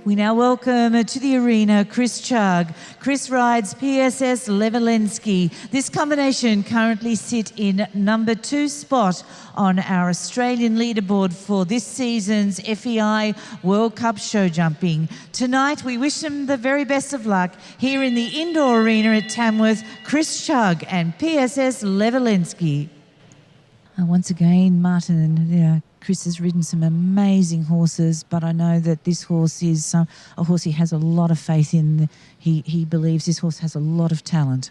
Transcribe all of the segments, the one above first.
We now welcome to the arena Chris Chugg. Chris rides PSS LEVILENSKY. This combination currently sit in number 2 spot on our Australian leaderboard for this season's FEI World Cup show jumping. Tonight we wish them the very best of luck here in the indoor arena at Tamworth, Chris Chugg and PSS LEVILENSKY. Once again, Martin, Chris has ridden some amazing horses, but I know that this horse is a horse he has a lot of faith in. He believes this horse has a lot of talent.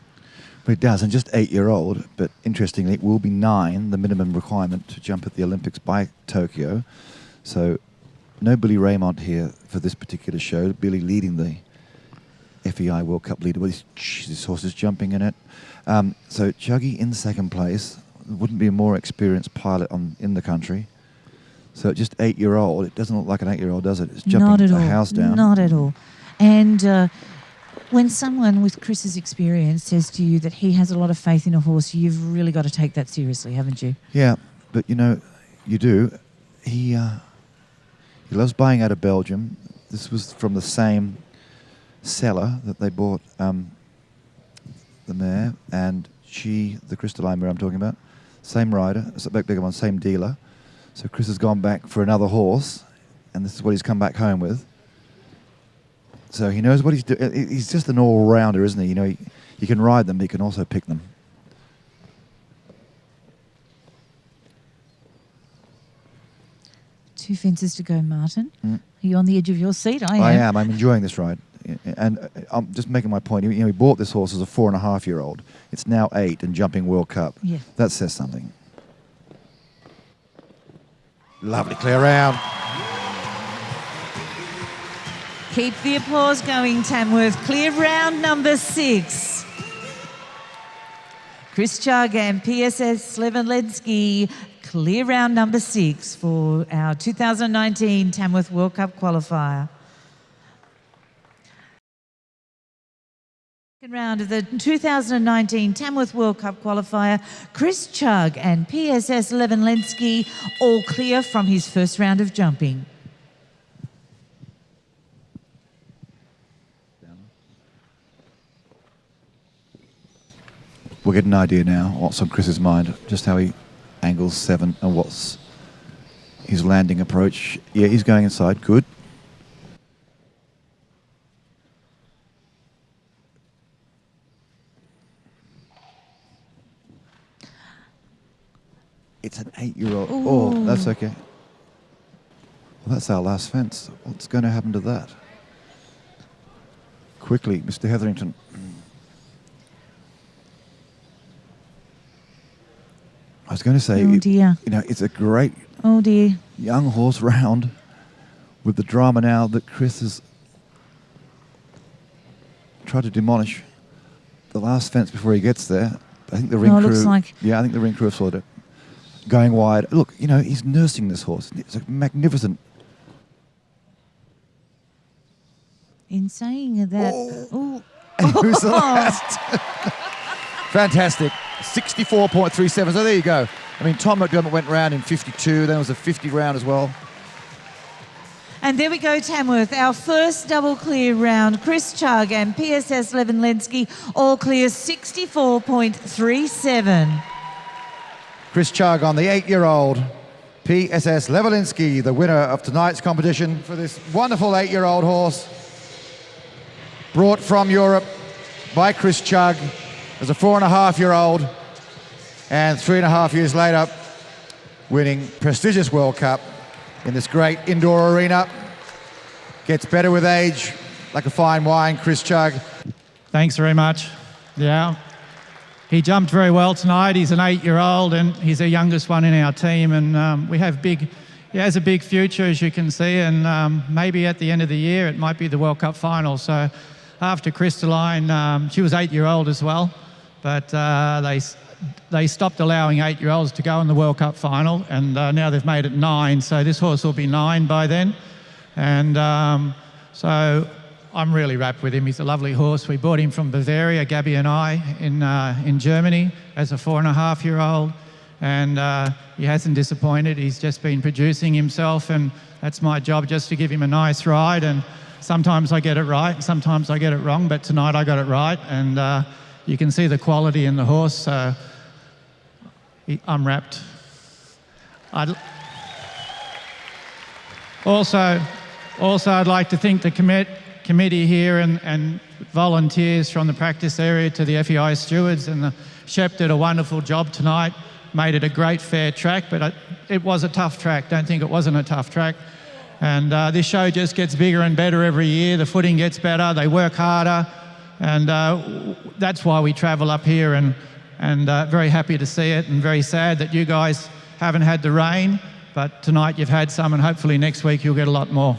But it does, and just 8-year-old, but interestingly, it will be 9, the minimum requirement to jump at the Olympics by Tokyo. So no Billy Raymond here for this particular show. Billy leading the FEI World Cup leader. Well, this horse is jumping in it. So Chuggy in second place. Wouldn't be a more experienced pilot in the country. So just 8-year-old, it doesn't look like an 8-year-old, does it? It's jumping a house down. Not at all. And when someone with Chris's experience says to you that he has a lot of faith in a horse, you've really got to take that seriously, haven't you? Yeah, but you know, you do. He loves buying out of Belgium. This was from the same seller that they bought the mare, and the crystalline mare I'm talking about, same rider, same dealer. So Chris has gone back for another horse, and this is what he's come back home with. So he knows what he's doing. He's just an all-rounder, isn't he? You know, he can ride them, but he can also pick them. Two fences to go, Martin. Are you on the edge of your seat? I am. I'm enjoying this ride. And I'm just making my point. You know, he bought this horse as a 4.5-year-old. It's now 8 and jumping World Cup. Yeah. That says something. Lovely clear round. Keep the applause going, Tamworth. Clear round number 6. Chris Chugg and PSS LEVILENSKY. Clear round number 6 for our 2019 Tamworth World Cup qualifier. Second round of the 2019 Tamworth World Cup qualifier, Chris Chugg and PSS LEVILENSKY, all clear from his first round of jumping. We'll get an idea now what's on Chris's mind, just how he angles 7 and what's his landing approach. Yeah, he's going inside, good. It's an 8-year-old. Oh, that's okay. Well, that's our last fence. What's going to happen to that? Quickly, Mr. Hetherington. I was going to say, dear. You know, it's a great young horse round with the drama now that Chris has tried to demolish the last fence before he gets there. I think the ring crew. Looks like I think the ring crew have sorted it. Going wide. Look, you know, he's nursing this horse. It's a magnificent. In saying that, And who's the last? Fantastic. 64.37. So there you go. I mean, Tom McDermott went round in 52. Then was a 50 round as well. And there we go, Tamworth, our first double clear round. Chris Chugg and PSS LEVILENSKY all clear 64.37. Chris Chugg on the 8-year-old PSS LEVILENSKY, the winner of tonight's competition for this wonderful 8-year-old horse. Brought from Europe by Chris Chugg as a 4.5-year-old, and 3.5 years later, winning prestigious World Cup in this great indoor arena. Gets better with age, like a fine wine, Chris Chugg. Thanks very much. Yeah. He jumped very well tonight. He's an 8-year-old and he's the youngest one in our team, and he has a big future, as you can see, and maybe at the end of the year it might be the World Cup final. So after Crystalline, she was 8-year-old as well, but they stopped allowing 8-year-olds to go in the World Cup final, and now they've made it 9, so this horse will be 9 by then. And so I'm really wrapped with him. He's a lovely horse. We bought him from Bavaria, Gabby and I, in Germany as a 4.5-year-old, and he hasn't disappointed. He's just been producing himself, and that's my job, just to give him a nice ride and sometimes I get it right, sometimes I get it wrong, but tonight I got it right, and you can see the quality in the horse. I'm wrapped. Also, I'd like to thank the committee here and volunteers from the practice area to the FEI stewards, and the Shep did a wonderful job tonight, made it a great fair track, but it was a tough track. Don't think it wasn't a tough track. And this show just gets bigger and better every year. The footing gets better, they work harder, and that's why we travel up here, and very happy to see it, and very sad that you guys haven't had the rain, but tonight you've had some, and hopefully next week you'll get a lot more.